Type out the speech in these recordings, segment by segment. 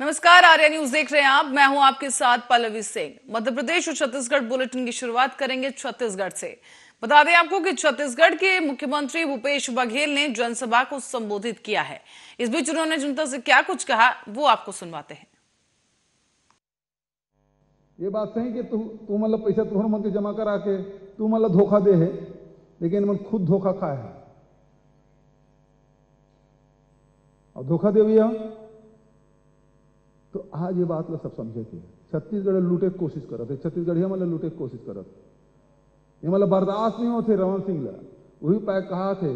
नमस्कार, आर्या न्यूज देख रहे हैं आप। मैं हूं आपके साथ पल्लवी सिंह। मध्य प्रदेश और छत्तीसगढ़ बुलेटिन की शुरुआत करेंगे छत्तीसगढ़ से। बता दें आपको कि छत्तीसगढ़ के मुख्यमंत्री भूपेश बघेल ने जनसभा को संबोधित किया है। इस बीच उन्होंने जनता से क्या कुछ कहा, वो आपको सुनवाते हैं। ये बात सही कि तू मतलब पैसा तुम्हारे मन के जमा करा के तू मतलब धोखा दे है, लेकिन मन खुद धोखा खाए है और धोखा दे भैया। तो आज ये बात ला सब समझे कि छत्तीसगढ़ लूटे की कोशिश करते, छत्तीसगढ़िया मतलब लूटे की कोशिश करते। ये मतलब बर्दाश्त नहीं होते। रमन सिंह ला वही पैक कहा थे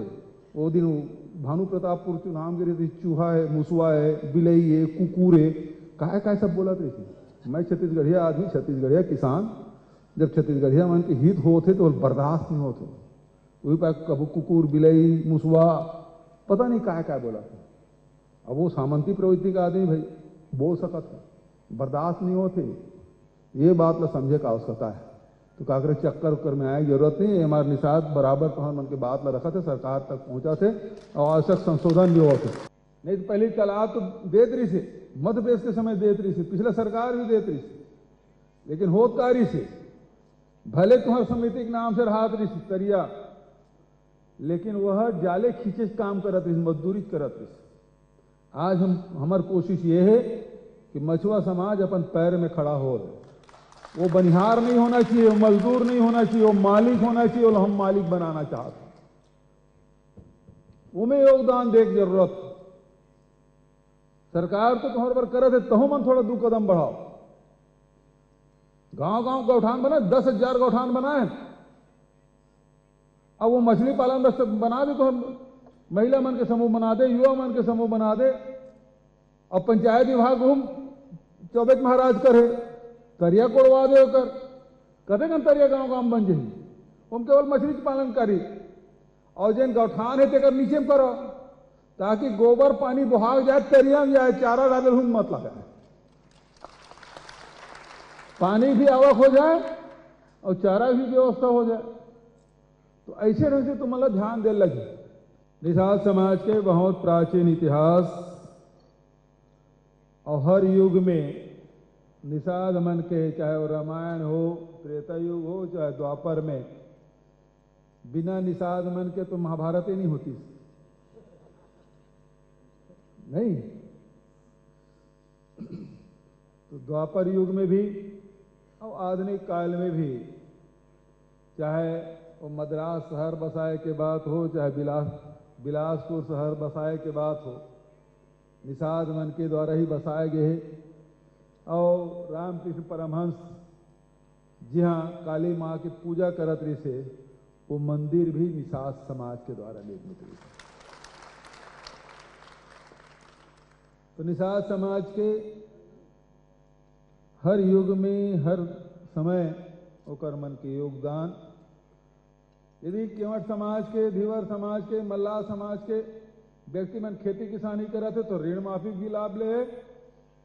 वो दिन भानु प्रतापपुर चुनाव गिरे थे, चूहा है, मुसवा है, बिलई है, कुकुर है, कहा सब बोला थे। मैं छत्तीसगढ़िया आदमी, छत्तीसगढ़िया किसान, जब छत्तीसगढ़िया मन के हित होते तो बर्दाश्त नहीं होते। वही पैक कब कुकुर, बिलई, मुसवा, पता नहीं क्या बोला था। अब वो सामंती प्रवृत्ति का आदमी भाई बोल सकत है, बर्दाश्त नहीं होते। ये बात ला समझे का आवश्यकता है। तो काकरे चक्कर उक्कर में आए जरूरत नहीं। हमारे निषाद बराबर तो मन के बात ला रखा थे, सरकार तक पहुंचा थे और आवश्यक संशोधन भी होते। नहीं तो पहले तालाब तो देत रही से, मध्य प्रदेश के समय देत रही से, पिछला सरकार भी देत रही से, लेकिन होतकारी से भले तुम्हारे समिति के नाम से रहा रही तरिया, लेकिन वह जाले खींचे काम करत रही, मजदूरी करत रही। आज हमारी कोशिश ये है कि मछुआ समाज अपन पैर में खड़ा हो। वो बनिहार नहीं होना चाहिए, वो मजदूर नहीं होना चाहिए, वो मालिक होना चाहिए। और हम मालिक बनाना चाहते हैं, उमें योगदान दे की जरूरत। सरकार तो तुम्हारे पर करे थे, तहो मन थोड़ा 2 कदम बढ़ाओ। गांव गांव गौठान बनाए, 10,000 गौठान बनाए। अब वो मछली पालन बस बना दे, तो महिला मन के समूह बना दे, युवा मन के समूह बना दे। और पंचायत विभाग घूम चौबेत महाराज करे, तरिया कोड़वा दे कर कदे कन तरिया गांव गांव बन जाए। हम केवल मछली पालन करी और जिन गौठान है तेकर नीचे में करो, ताकि गोबर पानी बुहाग जाए, तरिया में जाए, चारा डाले हुम मत लगाए, पानी भी आवक हो जाए और चारा भी व्यवस्था हो जाए। तो ऐसे ढंग से तुम मतलब ध्यान दे लगे। निषाद समाज के बहुत प्राचीन इतिहास और हर युग में निषाद मन के, चाहे वो रामायण हो, त्रेता युग हो, चाहे द्वापर में, बिना निषाद मन के तो महाभारत ही नहीं होती। नहीं तो द्वापर युग में भी और आधुनिक काल में भी, चाहे वो मद्रास शहर बसाए के बात हो, चाहे बिलासपुर शहर बसाए के बात हो, निषाद मन के द्वारा ही बसाए गए। और रामकृष्ण परमहंस जहाँ काली माँ की पूजा करत रही से, वो मंदिर भी निषाद समाज के द्वारा निर्मित रही। तो निषाद समाज के हर युग में, हर समय ओकर मन के योगदान। यदि केवट समाज के, धीवर समाज के, मल्लाह समाज के व्यक्ति मन खेती किसानी करते तो ऋण माफी भी लाभ ले।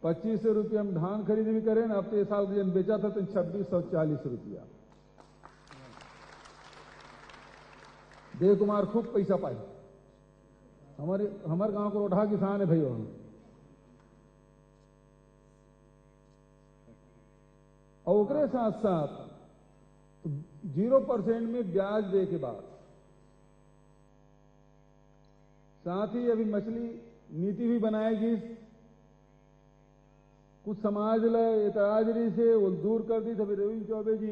2500 रुपया में धान खरीद भी करें। अब तो इस साल जन बेचा था तो 2640 रुपया। देव कुमार खूब पैसा पाए। हमारे गांव को रोढ़ा किसान है भाई। और उसके साथ साथ 0% में ब्याज दे के बाद, साथ ही अभी मछली नीति भी बनाएगी। कुछ समाज एतराजरी से वो दूर कर दी। तभी रविंद्र चौबे जी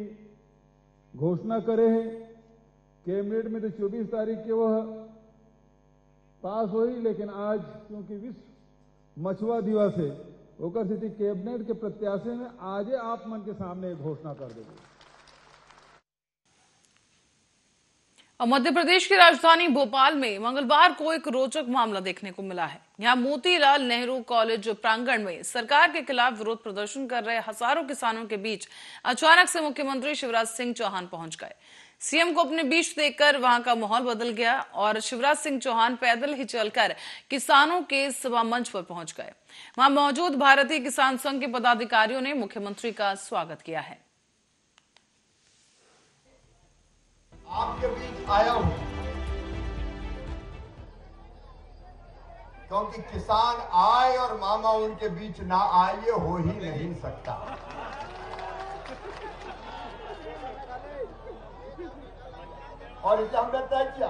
घोषणा करे हैं कैबिनेट में, तो 24 तारीख के वह पास हुई। लेकिन आज क्योंकि विश्व मछुआ दिवस है, होकर स्थिति कैबिनेट के प्रत्याशे में आज आप मन के सामने घोषणा कर देंगे। और मध्य प्रदेश की राजधानी भोपाल में मंगलवार को एक रोचक मामला देखने को मिला है। यहां मोतीलाल नेहरू कॉलेज प्रांगण में सरकार के खिलाफ विरोध प्रदर्शन कर रहे हजारों किसानों के बीच अचानक से मुख्यमंत्री शिवराज सिंह चौहान पहुंच गए। सीएम को अपने बीच देखकर वहां का माहौल बदल गया और शिवराज सिंह चौहान पैदल ही चलकर किसानों के सभा मंच पर पहुंच गए। वहां मौजूद भारतीय किसान संघ के पदाधिकारियों ने मुख्यमंत्री का स्वागत किया है। आपके बीच आया हूं क्योंकि किसान आए और मामा उनके बीच ना आए, ये हो ही नहीं सकता। और इसे हमने तय किया,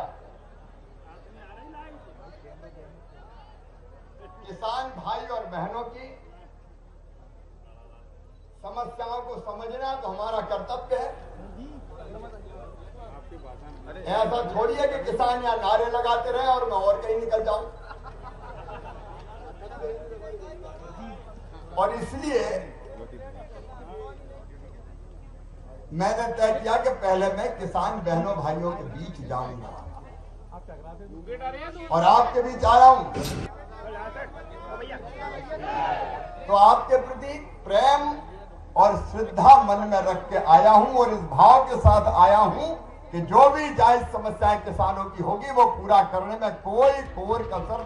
किसान भाई और बहनों की समस्याओं को समझना तो हमारा कर्तव्य है। ऐसा थोड़ी है कि किसान यहाँ नारे लगाते रहे और मैं और कहीं निकल जाऊं। और इसलिए मैंने तय किया कि पहले मैं किसान बहनों भाइयों के बीच जाऊंगा और आपके बीच आया हूं तो आपके प्रति प्रेम और श्रद्धा मन में रख के आया हूं और इस भाव के साथ आया हूं कि जो भी जायज समस्याएं किसानों की होगी वो पूरा करने में कोई कोर कसर।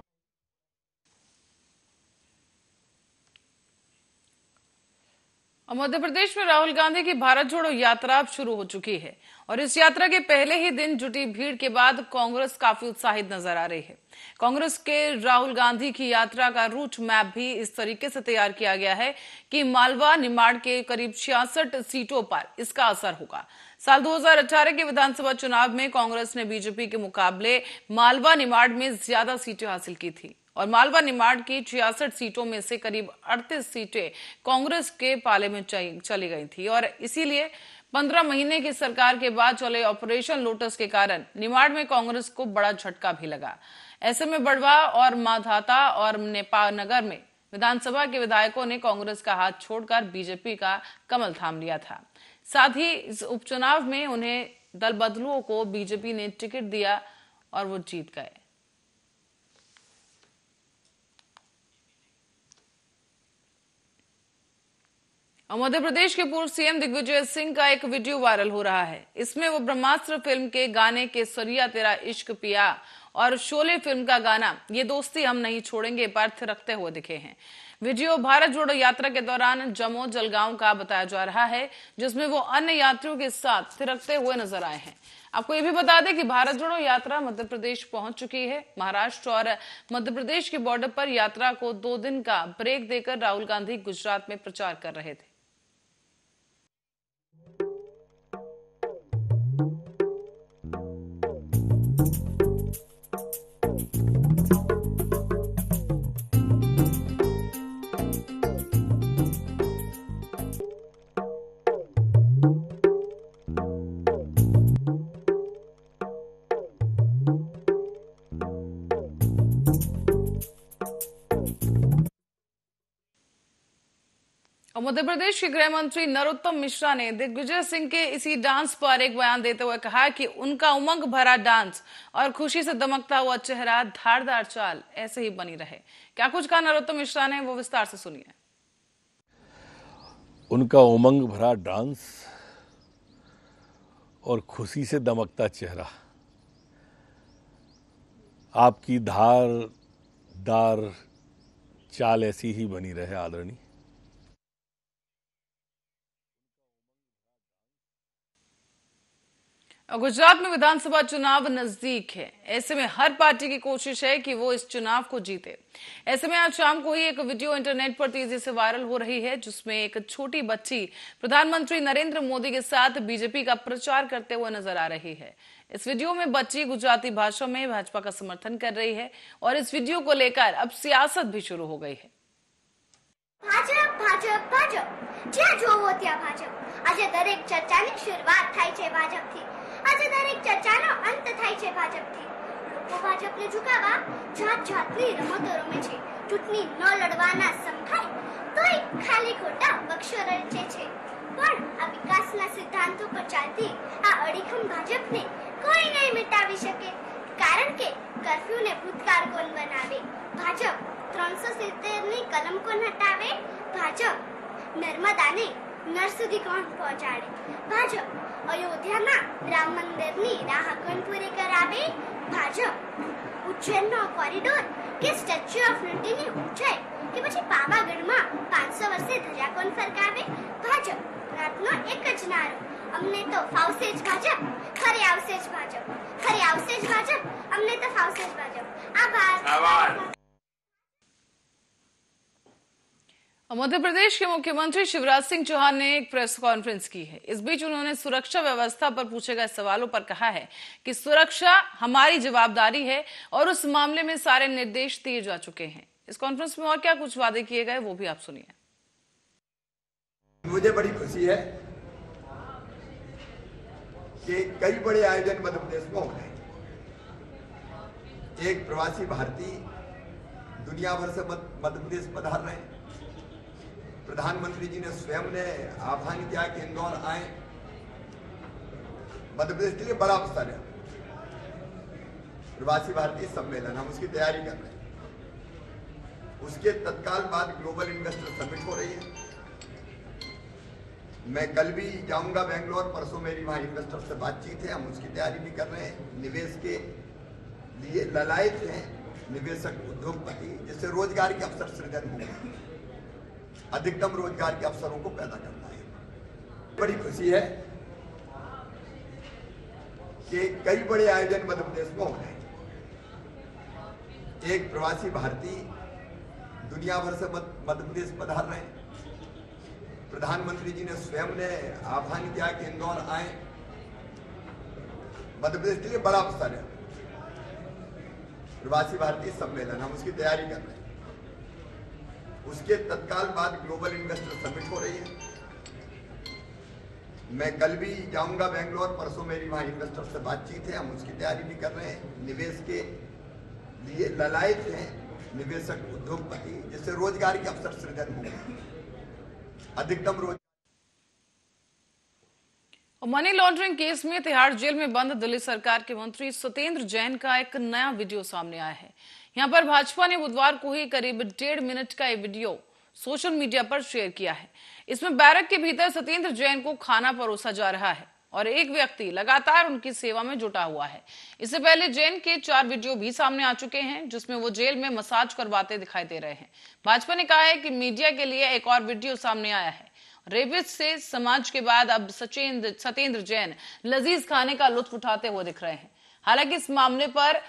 मध्य प्रदेश में राहुल गांधी की भारत जोड़ो यात्रा अब शुरू हो चुकी है और इस यात्रा के पहले ही दिन जुटी भीड़ के बाद कांग्रेस काफी उत्साहित नजर आ रही है। कांग्रेस के राहुल गांधी की यात्रा का रूट मैप भी इस तरीके से तैयार किया गया है कि मालवा निमाड़ के करीब 66 सीटों पर इसका असर होगा। साल 2018 के विधानसभा चुनाव में कांग्रेस ने बीजेपी के मुकाबले मालवा निमाड़ में ज्यादा सीटें हासिल की थी और मालवा निमाड़ की 66 सीटों में से करीब 38 सीटें कांग्रेस के पाले में चली गई थी और इसीलिए 15 महीने की सरकार के बाद चले ऑपरेशन लोटस के कारण निमाड़ में कांग्रेस को बड़ा झटका भी लगा। ऐसे में बड़वा और माधाता और नेपाल नगर में विधानसभा के विधायकों ने कांग्रेस का हाथ छोड़कर बीजेपी का कमल थाम लिया था। साथ ही इस उपचुनाव में उन्हें दल बदलुओं को बीजेपी ने टिकट दिया और वो जीत गए। मध्य प्रदेश के पूर्व सीएम दिग्विजय सिंह का एक वीडियो वायरल हो रहा है। इसमें वो ब्रह्मास्त्र फिल्म के गाने केसरिया तेरा इश्क पिया और शोले फिल्म का गाना ये दोस्ती हम नहीं छोड़ेंगे पर थिरकते हुए दिखे हैं। वीडियो भारत जोड़ो यात्रा के दौरान जमो जलगांव का बताया जा रहा है, जिसमें वो अन्य यात्रियों के साथ थिरकते हुए नजर आए हैं। आपको ये भी बता दें कि भारत जोड़ो यात्रा मध्य प्रदेश पहुंच चुकी है। महाराष्ट्र और मध्य प्रदेश के बॉर्डर पर यात्रा को 2 दिन का ब्रेक देकर राहुल गांधी गुजरात में प्रचार कर रहे थे। मध्य प्रदेश के गृह मंत्री नरोत्तम मिश्रा ने दिग्विजय सिंह के इसी डांस पर एक बयान देते हुए कहा कि उनका उमंग भरा डांस और खुशी से दमकता हुआ चेहरा, धारदार चाल ऐसे ही बनी रहे। क्या कुछ कहा नरोत्तम मिश्रा ने, वो विस्तार से सुनिए। उनका उमंग भरा डांस और खुशी से दमकता चेहरा, आपकी धारदार चाल ऐसी ही बनी रहे आदरणीय। गुजरात में विधानसभा चुनाव नजदीक है। ऐसे में हर पार्टी की कोशिश है कि वो इस चुनाव को जीते। ऐसे में आज शाम को ही एक वीडियो इंटरनेट पर तेजी से वायरल हो रही है, जिसमें एक छोटी बच्ची प्रधानमंत्री नरेंद्र मोदी के साथ बीजेपी का प्रचार करते हुए नजर आ रही है। इस वीडियो में बच्ची गुजराती भाषा में भाजपा का समर्थन कर रही है और इस वीडियो को लेकर अब सियासत भी शुरू हो गई है। भाजप भाजप भाजप ज्યાં જોવો ત્યાં ભાજપ। આજે દરેક ચર્ચાની શરૂઆત થાય છે ભાજપથી। આજે દરેક ચર્ચાનો અંત થાય છે ભાજપથી। લોકો ભાજપને ઝુકાવવા જાત જાતની રમતો રમે છે। ચૂંટણી ન લડવાના સંભાય તોય ખાલી ખોટા બક્ષો રચે છે। પણ આ વિકાસના સિદ્ધાંતો પર ચાલતી આ અડીખમ ભાજપને કોઈ નહીં મિટાવી શકે, કારણ કે કર્ફ્યુને ભૂતકાળ કોણ બનાવે? ભાજપ 370 ની કલમ કોણ હટાવે? ભાજપ નર્મદાને નર સુધી કોણ પહોંચાડે? ભાજપ અયોધ્યામાં રામ મંદિરની રાહ કોણ પૂરી કરાવે? ભાજપ ઉજ્જૈનનો કોરિડોર કે સ્ટેચ્યુ ઓફ યુનિટીની ઊંચાઈ કે પછી પાવાગઢમાં 500 વર્ષે ધજા કોણ ફરકાવે? ભાજપ રાતનો એક જ નારો, અમને તો ફાવશે જ ભાજપ, ખરે આવશે જ ભાજપ, ખરે આવશે જ ભાજપ, અમને તો ફાવશે જ ભાજપ। આભાર। मध्य प्रदेश के मुख्यमंत्री शिवराज सिंह चौहान ने एक प्रेस कॉन्फ्रेंस की है। इस बीच उन्होंने सुरक्षा व्यवस्था पर पूछे गए सवालों पर कहा है कि सुरक्षा हमारी जवाबदारी है और उस मामले में सारे निर्देश दिए जा चुके हैं। इस कॉन्फ्रेंस में और क्या कुछ वादे किए गए वो भी आप सुनिए। मुझे बड़ी खुशी है कि कई बड़े आयोजन मध्य प्रदेश में हो रहे हैं। एक प्रवासी भारतीय दुनिया भर से मध्य प्रदेश पधार रहे हैं। प्रधानमंत्री जी ने स्वयं ने आह्वान किया कि इंदौर आए। मध्य प्रदेश के लिए बड़ा अवसर है प्रवासी भारतीय सम्मेलन, हम उसकी तैयारी कर रहे हैं। उसके तत्काल बाद ग्लोबल इन्वेस्टर समिट हो रही है। मैं कल भी जाऊंगा बेंगलोर, परसों मेरी वहां इन्वेस्टर से बातचीत है, हम उसकी तैयारी भी कर रहे हैं। निवेश के लिए ललायत हैं निवेशक उद्योगपति, जिससे रोजगार के अवसर सृजन होंगे, अधिकतम रोजगार के अवसरों को पैदा करना है। बड़ी खुशी है कि कई बड़े आयोजन मध्य प्रदेश में हो रहे हैं। एक प्रवासी भारतीय दुनिया भर से मध्य प्रदेश पधार रहे हैं। प्रधानमंत्री जी ने स्वयं ने आह्वान किया कि इंदौर आए। मध्य प्रदेश के लिए बड़ा अवसर है प्रवासी भारतीय सम्मेलन, हम उसकी तैयारी कर रहे हैं। उसके तत्काल बाद ग्लोबल इन्वेस्टर समिट हो रही है। मैं कल भी जाऊंगा बेंगलोर, परसों मेरी वहां इन्वेस्टर से बातचीत है, हम उसकी तैयारी भी कर रहे हैं। निवेश के लिए ललायत हैं निवेशक उद्योगपति, जिससे रोजगार के अवसर सृजन होंगे, अधिकतम रोजगार। मनी लॉन्ड्रिंग केस में तिहाड़ जेल में बंद दिल्ली सरकार के मंत्री सत्येंद्र जैन का एक नया वीडियो सामने आया है। यहां पर भाजपा ने बुधवार को ही करीब 1.5 मिनट का ये वीडियो सोशल मीडिया पर शेयर किया है। इसमें बैरक के भीतर सत्येंद्र जैन को खाना परोसा जा रहा है और एक व्यक्ति लगातार उनकी सेवा में जुटा हुआ है। इससे पहले जैन के 4 वीडियो भी सामने आ चुके हैं, जिसमें वो जेल में मसाज करवाते दिखाई दे रहे हैं। भाजपा ने कहा है कि मीडिया के लिए एक और वीडियो सामने आया है। रेबिस से समाज के बाद अब सत्येंद्र जैन लजीज खाने का लुत्फ उठाते हुए दिख रहे हैं। हालांकि इस मामले पर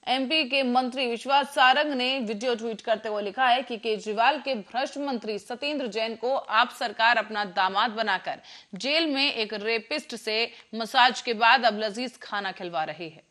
एमपी के मंत्री विश्वास सारंग ने वीडियो ट्वीट करते हुए लिखा है कि केजरीवाल के भ्रष्ट मंत्री सत्येंद्र जैन को आप सरकार अपना दामाद बनाकर जेल में एक रेपिस्ट से मसाज के बाद अब लजीज खाना खिलवा रही है।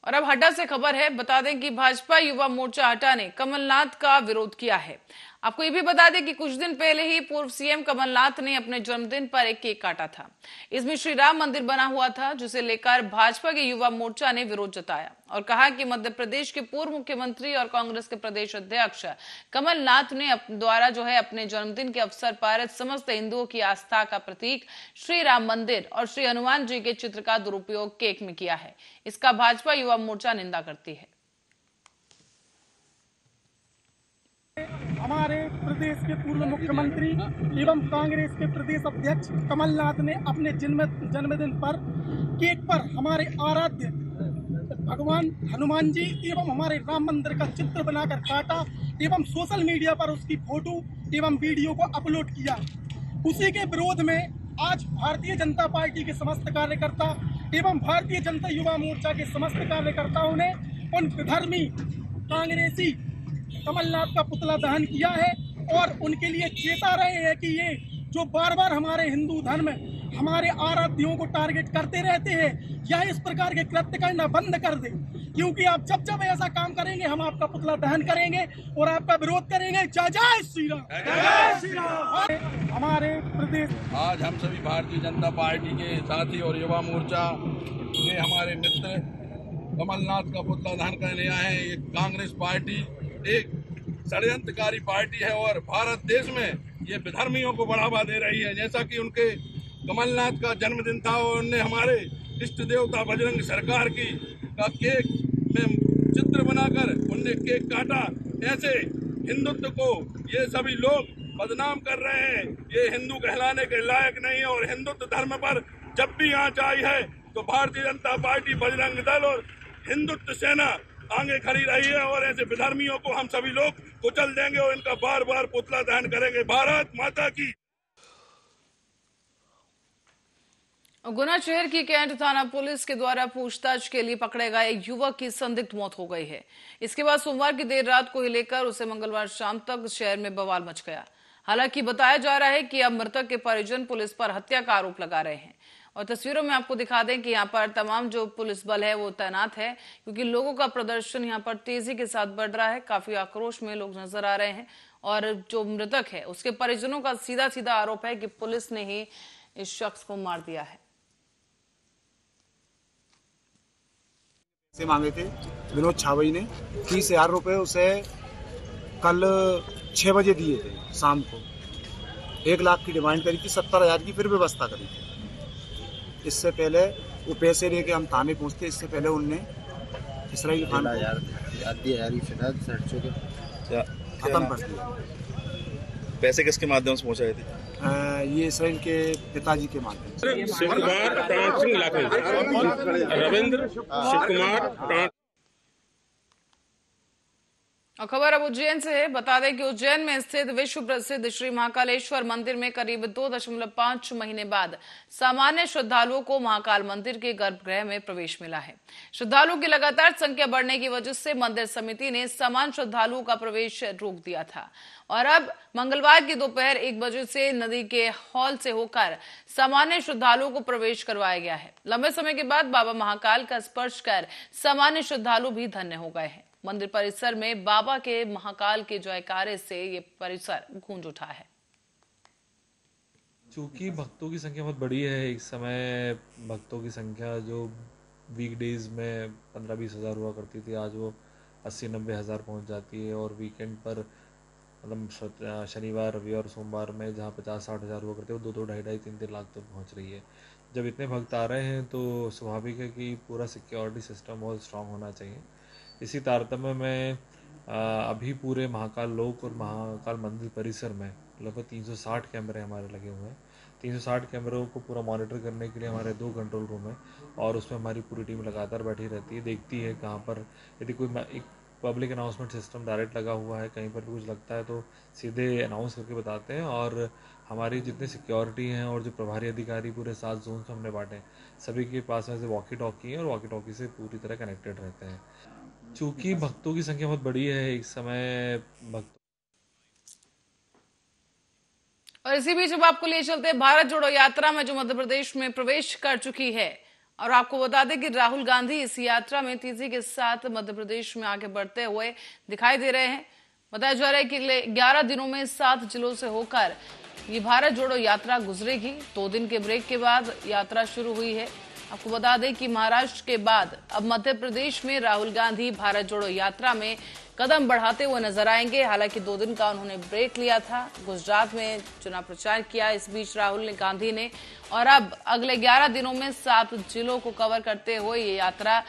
और अब हटा से खबर है, बता दें कि भाजपा युवा मोर्चा हटा ने कमलनाथ का विरोध किया है। आपको ये भी बता दें कि कुछ दिन पहले ही पूर्व सीएम कमलनाथ ने अपने जन्मदिन पर एक केक काटा था। इसमें श्री राम मंदिर बना हुआ था, जिसे लेकर भाजपा के युवा मोर्चा ने विरोध जताया और कहा कि मध्य प्रदेश के पूर्व मुख्यमंत्री और कांग्रेस के प्रदेश अध्यक्ष कमलनाथ ने द्वारा जो है अपने जन्मदिन के अवसर पर समस्त हिंदुओं की आस्था का प्रतीक श्री राम मंदिर और श्री हनुमान जी के चित्र का दुरुपयोग केक में किया है। इसका भाजपा युवा मोर्चा निंदा करती है। हमारे प्रदेश के पूर्व मुख्यमंत्री एवं कांग्रेस के प्रदेश अध्यक्ष कमलनाथ ने अपने जन्मदिन पर केक पर हमारे आराध्य भगवान हनुमान जी एवं हमारे राम मंदिर का चित्र बनाकर काटा एवं सोशल मीडिया पर उसकी फोटो एवं वीडियो को अपलोड किया। उसी के विरोध में आज भारतीय जनता पार्टी के समस्त कार्यकर्ता एवं भारतीय जनता युवा मोर्चा के समस्त कार्यकर्ताओं ने उन विधर्मी कांग्रेसी कमलनाथ का पुतला दहन किया है और उनके लिए चेता रहे हैं कि ये जो बार बार हमारे हिंदू धर्म हमारे आराध्यों को टारगेट करते रहते हैं, या इस प्रकार के कृत्य करना बंद कर दें, क्योंकि आप जब जब ऐसा काम करेंगे हम आपका पुतला दहन करेंगे और आपका विरोध करेंगे। जय श्री राम, जय श्री राम। हमारे प्रदेश आज हम सभी भारतीय जनता पार्टी के साथी और युवा मोर्चा के हमारे मित्र कमलनाथ का पुतला दहन करने आए हैं। ये कांग्रेस पार्टी एक षड्यंत्रकारी पार्टी है और भारत देश में ये विधर्मियों को बढ़ावा दे रही है। जैसा कि उनके कमलनाथ का जन्मदिन था और उनने हमारे इष्ट देवता बजरंग सरकार की का केक में चित्र बनाकर उनने केक काटा। ऐसे हिंदुत्व को ये सभी लोग बदनाम कर रहे हैं। ये हिंदू कहलाने के लायक नहीं है और हिंदुत्व धर्म पर जब भी आंच आई है तो भारतीय जनता पार्टी, बजरंग दल और हिंदुत्व सेना आगे खड़ी रही है और ऐसे विधर्मियों को हम सभी लोग कुचल देंगे और इनका बार बार पुतला दहन करेंगे। भारत माता की। गुना शहर की कैंट थाना पुलिस के द्वारा पूछताछ के लिए पकड़े गए एक युवक की संदिग्ध मौत हो गई है। इसके बाद सोमवार की देर रात को ही लेकर उसे मंगलवार शाम तक शहर में बवाल मच गया। हालांकि बताया जा रहा है कि अब मृतक के परिजन पुलिस पर हत्या का आरोप लगा रहे हैं। और तस्वीरों में आपको दिखा दें कि यहाँ पर तमाम जो पुलिस बल है वो तैनात है, क्योंकि लोगों का प्रदर्शन यहाँ पर तेजी के साथ बढ़ रहा है। काफी आक्रोश में लोग नजर आ रहे हैं और जो मृतक है उसके परिजनों का सीधा सीधा आरोप है कि पुलिस ने ही इस शख्स को मार दिया है। से मांगे थे विनोद छावई ने 30,000 रुपए उसे कल 6 बजे दिए थे शाम को। 1 लाख की डिमांड करी थी, 70,000 की फिर व्यवस्था करी थी। इससे पहले वो पैसे लेके हम थाने पहुंचते, इससे पहले उनने इसराइल खान खत्म कर दिया। पैसे किसके माध्यम से पहुंचाए थे? ये इसराइल के पिताजी के माध्यम से। शिव कुमार, प्राण सिंह रविंद्र, शिव कुमार। और खबर अब उज्जैन से है। बता दें कि उज्जैन में स्थित विश्व प्रसिद्ध श्री महाकालेश्वर मंदिर में करीब 2.5 महीने बाद सामान्य श्रद्धालुओं को महाकाल मंदिर के गर्भगृह में प्रवेश मिला है। श्रद्धालुओं की लगातार संख्या बढ़ने की वजह से मंदिर समिति ने सामान्य श्रद्धालुओं का प्रवेश रोक दिया था और अब मंगलवार की दोपहर 1 बजे से नदी के हॉल से होकर सामान्य श्रद्धालुओं को प्रवेश करवाया गया है। लंबे समय के बाद बाबा महाकाल का स्पर्श कर सामान्य श्रद्धालु भी धन्य हो गए हैं। मंदिर परिसर में बाबा के महाकाल के जयकारे से ये परिसर गूंज उठा है। चूंकि भक्तों की संख्या बहुत बड़ी है, एक समय भक्तों की संख्या जो वीकडेज में 15-20 हज़ार हुआ करती थी, आज वो 80-90 हज़ार पहुँच जाती है। और वीकेंड पर मतलब शनिवार, रविवार, सोमवार में जहाँ 50-60 हज़ार हुआ करते हैं, वो 2-2, 2.5, 3-3 लाख तक पहुँच रही है। जब इतने भक्त आ रहे हैं तो स्वाभाविक है कि पूरा सिक्योरिटी सिस्टम बहुत स्ट्रांग होना चाहिए। इसी तारतम्य में अभी पूरे महाकाल लोक और महाकाल मंदिर परिसर में लगभग 360 कैमरे हमारे लगे हुए हैं। 360 कैमरों को पूरा मॉनिटर करने के लिए हमारे 2 कंट्रोल रूम है और उसमें हमारी पूरी टीम लगातार बैठी रहती है, देखती है कहाँ पर यदि कोई एक पब्लिक अनाउंसमेंट सिस्टम डायरेक्ट लगा हुआ है, कहीं पर भी कुछ लगता है तो सीधे अनाउंस करके बताते हैं। और हमारी जितनी सिक्योरिटी हैं और जो प्रभारी अधिकारी पूरे 7 जोन में हमने बांटे, सभी के पास में से वॉकी टॉकी है और वॉकी टॉकी से पूरी तरह कनेक्टेड रहते हैं। चूंकि भक्तों की संख्या बहुत बड़ी है, एक समय भक्त। और इसी बीच अब आपको ले चलते हैं भारत जोड़ो यात्रा में जो मध्य प्रदेश में प्रवेश कर चुकी है। और आपको बता दें कि राहुल गांधी इस यात्रा में तेजी के साथ मध्य प्रदेश में आगे बढ़ते हुए दिखाई दे रहे हैं। बताया जा रहा है कि 11 दिनों में 7 जिलों से होकर ये भारत जोड़ो यात्रा गुजरेगी। 2 दिन के ब्रेक के बाद यात्रा शुरू हुई है। आपको बता दें कि महाराष्ट्र के बाद अब मध्य प्रदेश में राहुल गांधी भारत जोड़ो यात्रा में कदम बढ़ाते हुए नजर आएंगे। हालांकि 2 दिन का उन्होंने ब्रेक लिया था, गुजरात में चुनाव प्रचार किया इस बीच राहुल गांधी ने, और अब अगले 11 दिनों में 7 जिलों को कवर करते हुए ये यात्रा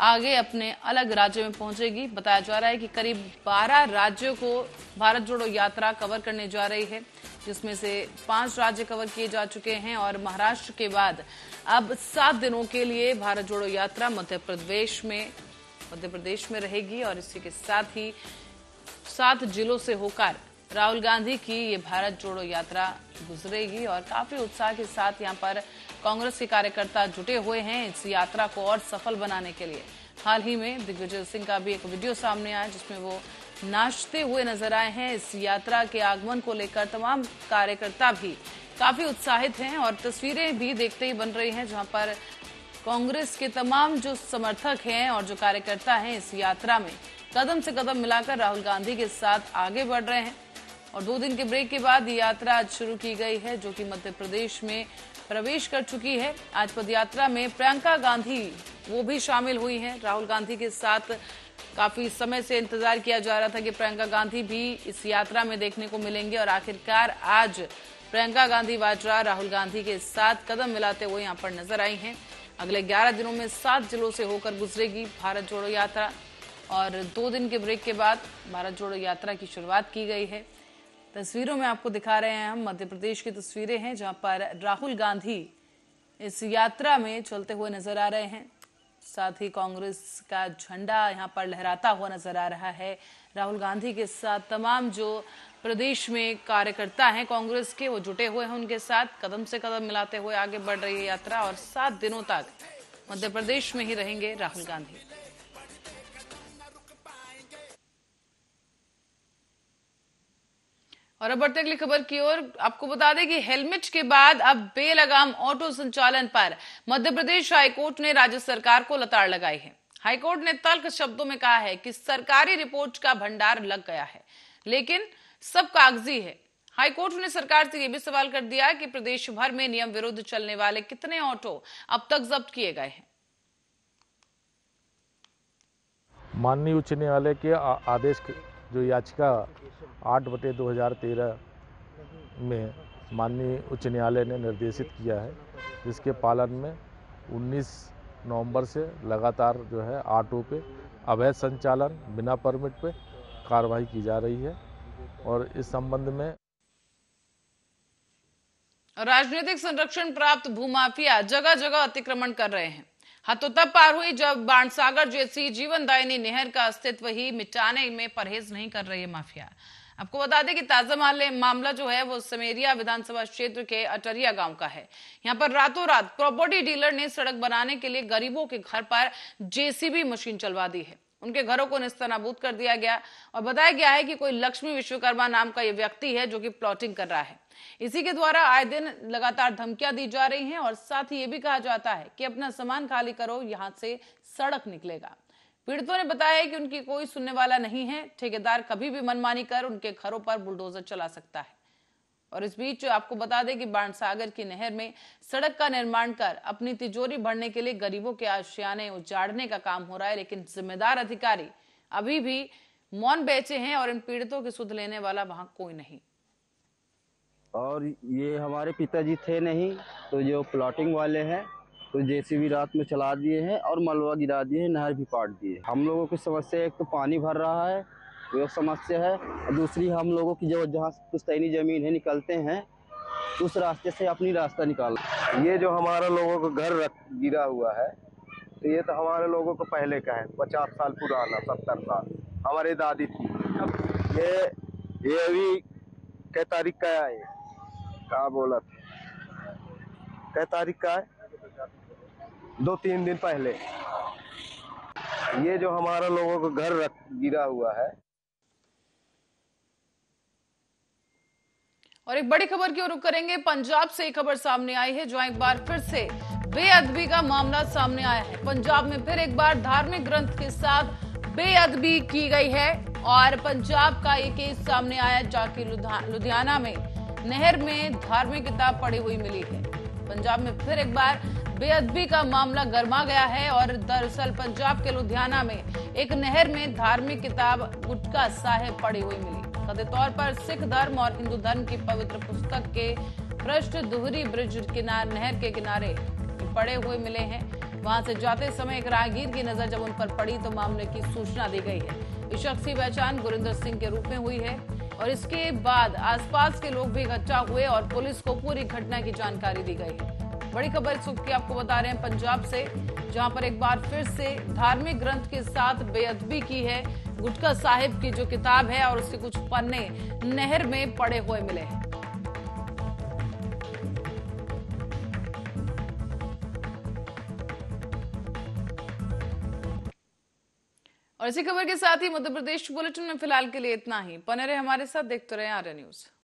आगे अपने अलग राज्य में पहुंचेगी। बताया जा रहा है कि करीब 12 राज्यों को भारत जोड़ो यात्रा कवर करने जा रही है, जिसमें से 5 राज्य कवर किए जा चुके हैं और महाराष्ट्र के बाद अब 7 दिनों के लिए भारत जोड़ो यात्रा मध्य प्रदेश में रहेगी। और इसी के साथ ही 7 जिलों से होकर राहुल गांधी की ये भारत जोड़ो यात्रा गुजरेगी और काफी उत्साह के साथ यहाँ पर कांग्रेस के कार्यकर्ता जुटे हुए हैं इस यात्रा को और सफल बनाने के लिए। हाल ही में दिग्विजय सिंह का भी एक वीडियो सामने आया जिसमें वो नाचते हुए नजर आए हैं। इस यात्रा के आगमन को लेकर तमाम कार्यकर्ता भी काफी उत्साहित हैं और तस्वीरें भी देखते ही बन रही हैं, जहां पर कांग्रेस के तमाम जो समर्थक हैं और जो कार्यकर्ता हैं इस यात्रा में कदम से कदम मिलाकर राहुल गांधी के साथ आगे बढ़ रहे हैं। और 2 दिन के ब्रेक के बाद ये यात्रा आज शुरू की गई है, जो कि मध्य प्रदेश में प्रवेश कर चुकी है। आज पदयात्रा में प्रियंका गांधी वो भी शामिल हुई हैं। राहुल गांधी के साथ काफी समय से इंतजार किया जा रहा था कि प्रियंका गांधी भी इस यात्रा में देखने को मिलेंगे और आखिरकार आज प्रियंका गांधी वाड्रा राहुल गांधी के साथ कदम मिलाते हुए यहाँ पर नजर आई हैं। अगले 11 दिनों में 7 जिलों से होकर गुजरेगी भारत जोड़ो यात्रा और 2 दिन के ब्रेक के बाद भारत जोड़ो यात्रा की शुरुआत की गई है। तस्वीरों में आपको दिखा रहे हैं हम मध्य प्रदेश की तस्वीरें हैं, जहां पर राहुल गांधी इस यात्रा में चलते हुए नजर आ रहे हैं। साथ ही कांग्रेस का झंडा यहां पर लहराता हुआ नजर आ रहा है। राहुल गांधी के साथ तमाम जो प्रदेश में कार्यकर्ता हैं कांग्रेस के, वो जुटे हुए हैं उनके साथ। कदम से कदम मिलाते हुए आगे बढ़ रही है यात्रा और 7 दिनों तक मध्य प्रदेश में ही रहेंगे राहुल गांधी। और अब बढ़ते अगली खबर की ओर। आपको बता दें कि हेलमेट के बाद अब बेलगाम ऑटो संचालन पर मध्य प्रदेश हाईकोर्ट ने राज्य सरकार को लताड़ लगाई है। हाईकोर्ट ने तल्ख शब्दों में कहा है कि सरकारी रिपोर्ट का भंडार लग गया है, लेकिन सब कागजी है। हाईकोर्ट ने सरकार से यह भी सवाल कर दिया कि प्रदेश भर में नियम विरुद्ध चलने वाले कितने ऑटो अब तक जब्त किए गए हैं। माननीय उच्च न्यायालय के आदेश जो याचिका 8/2013 में माननीय उच्च न्यायालय ने निर्देशित किया है, जिसके पालन में 19 नवंबर से लगातार जो है ऑटो पे अवैध संचालन बिना परमिट पे कार्रवाई की जा रही है। और इस संबंध में राजनीतिक संरक्षण प्राप्त भूमाफिया जगह जगह अतिक्रमण कर रहे हैं। हद तब पार हुई जब बाणसागर जैसी जीवनदायिनी नहर का अस्तित्व ही मिटाने में परहेज नहीं कर रही है माफिया। आपको बता दें कि ताजा मामला जो है वो समेरिया विधानसभा क्षेत्र के अटरिया गांव का है। यहां पर रातों रात प्रॉपर्टी डीलर ने सड़क बनाने के लिए गरीबों के घर पर जेसीबी मशीन चलवा दी है। उनके घरों को नेस्तनाबूद कर दिया गया और बताया गया है कि कोई लक्ष्मी विश्वकर्मा नाम का ये व्यक्ति है जो कि प्लॉटिंग कर रहा है। इसी के द्वारा आए दिन लगातार धमकियां दी जा रही हैं और साथ ही ये भी कहा जाता है कि अपना सामान खाली करो, यहां से सड़क निकलेगा। पीड़ितों ने बताया है कि उनकी कोई सुनने वाला नहीं है। ठेकेदार कभी भी मनमानी कर उनके घरों पर बुलडोजर चला सकता है। और इस बीच आपको बता दें कि बाणसागर की नहर में सड़क का निर्माण कर अपनी तिजोरी भरने के लिए गरीबों के आशियाने उजाड़ने का काम हो रहा है, लेकिन जिम्मेदार अधिकारी अभी भी मौन बैठे हैं और इन पीड़ितों की सुध लेने वाला वहां कोई नहीं। और ये हमारे पिताजी थे नहीं, तो जो प्लॉटिंग वाले हैं तो जेसीबी रात में चला दिए हैं और मलबा गिरा दिए हैं, नहर भी पाट दिए। हम लोगों की समस्या एक तो पानी भर रहा है, वो समस्या है, और दूसरी हम लोगों की जो जहाँ पुश्तैनी जमीन है निकलते हैं उस रास्ते से अपनी रास्ता निकाल। ये जो हमारा लोगों का घर गिरा हुआ है तो ये तो हमारे लोगों को पहले का है, 50 साल पुराना, 70 साल हमारे दादी थी। ये अभी कै तारीख का है, क्या बोला था, कै तारीख का है, 2-3 दिन पहले ये जो हमारा लोगों का घर गिरा हुआ है। और एक बड़ी खबर की ओर रुख करेंगे। पंजाब से एक खबर सामने आई है जहां एक बार फिर से बेअदबी का मामला सामने आया है। पंजाब में फिर एक बार धार्मिक ग्रंथ के साथ बेअदबी की गई है और पंजाब का एक केस सामने आया जाके लुधियाना में नहर में धार्मिक किताब पड़ी हुई मिली है। पंजाब में फिर एक बार बेअदबी का मामला गर्मा गया है और दरअसल पंजाब के लुधियाना में एक नहर में धार्मिक किताब गुटका साहिब पड़ी हुई मिली। कथित तौर पर सिख धर्म और हिंदू धर्म की पवित्र पुस्तक के पृष्ठ दोहरी ब्रिज नहर के किनारे पड़े हुए मिले हैं। वहां से जाते समय एक राहगीर की नजर जब उन पर पड़ी तो मामले की सूचना दी गई है। इस शख्स की पहचान गुरिंदर सिंह के रूप में हुई है और इसके बाद आसपास के लोग भी इकट्ठा हुए और पुलिस को पूरी घटना की जानकारी दी गई है। बड़ी खबर इस वक्त की आपको बता रहे हैं पंजाब से, जहां पर एक बार फिर से धार्मिक ग्रंथ के साथ बेअदबी की है। गुटका साहिब की जो किताब है और उसके कुछ पन्ने नहर में पड़े हुए मिले हैं। और इसी खबर के साथ ही मध्य प्रदेश बुलेटिन में फिलहाल के लिए इतना ही। बने रहे हमारे साथ, देखते रहे आर्या न्यूज।